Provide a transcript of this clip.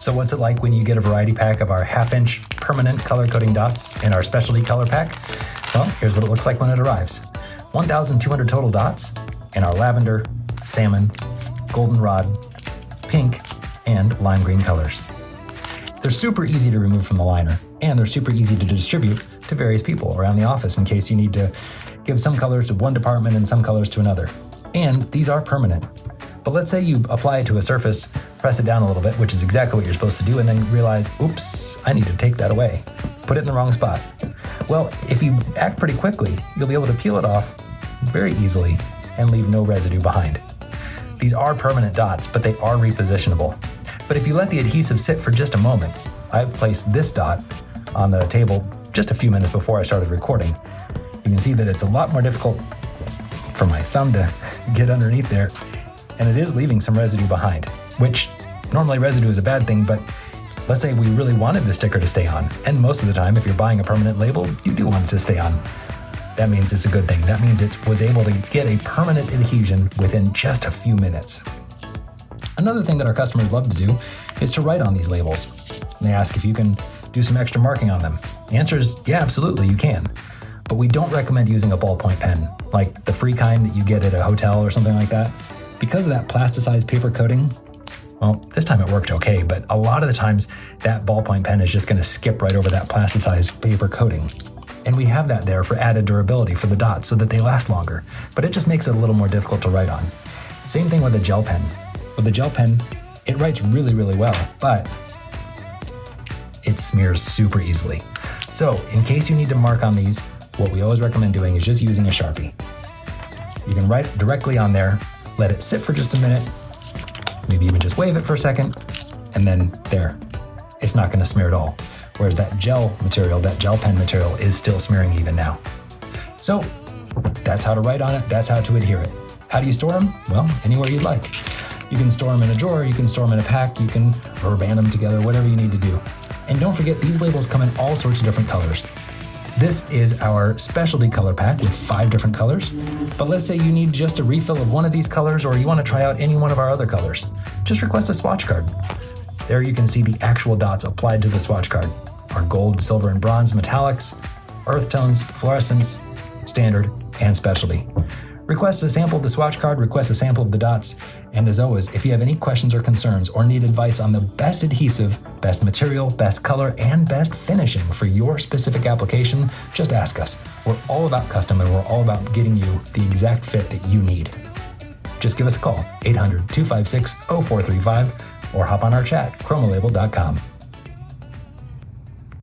So what's it like when you get a variety pack of our half-inch permanent color coding dots in our specialty color pack? Well, here's what it looks like when it arrives. 1,200 total dots in our lavender, salmon, goldenrod, pink, and lime green colors. They're super easy to remove from the liner, and they're super easy to distribute to various people around the office in case you need to give some colors to one department and some colors to another. And these are permanent. But let's say you apply it to a surface, press it down a little bit, which is exactly what you're supposed to do, and then realize, oops, I need to take that away. Put it in the wrong spot. Well, if you act pretty quickly, you'll be able to peel it off very easily and leave no residue behind. These are permanent dots, but they are repositionable. But if you let the adhesive sit for just a moment, I've placed this dot on the table just a few minutes before I started recording. You can see that it's a lot more difficult for my thumb to get underneath there, and it is leaving some residue behind, which normally residue is a bad thing, but let's say we really wanted the sticker to stay on, and most of the time if you're buying a permanent label, you do want it to stay on. That means it's a good thing. That means it was able to get a permanent adhesion within just a few minutes. Another thing that our customers love to do is to write on these labels. They ask if you can do some extra marking on them. The answer is, yeah, absolutely, you can. But we don't recommend using a ballpoint pen, like the free kind that you get at a hotel or something like that. Because of that plasticized paper coating, well, this time it worked okay, but a lot of the times that ballpoint pen is just gonna skip right over that plasticized paper coating. And we have that there for added durability for the dots so that they last longer, but it just makes it a little more difficult to write on. Same thing with a gel pen. With a gel pen, it writes really, really well, but it smears super easily. So in case you need to mark on these, what we always recommend doing is just using a Sharpie. You can write directly on there, let it sit for just a minute, maybe even just wave it for a second, and then there. It's not gonna smear at all. Whereas that gel material, that gel pen material is still smearing even now. So that's how to write on it, that's how to adhere it. How do you store them? Well, anywhere you'd like. You can store them in a drawer, you can store them in a pack, you can rubber band them together, whatever you need to do. And don't forget, these labels come in all sorts of different colors. This is our specialty color pack with 5 different colors. But let's say you need just a refill of one of these colors, or you want to try out any one of our other colors. Just request a swatch card. There you can see the actual dots applied to the swatch card. Our gold, silver, and bronze metallics, earth tones, fluorescence, standard, and specialty. Request a sample of the swatch card, request a sample of the dots, and as always, if you have any questions or concerns or need advice on the best adhesive, best material, best color, and best finishing for your specific application, just ask us. We're all about custom and we're all about getting you the exact fit that you need. Just give us a call, 800-256-0435, or hop on our chat, ChromaLabel.com.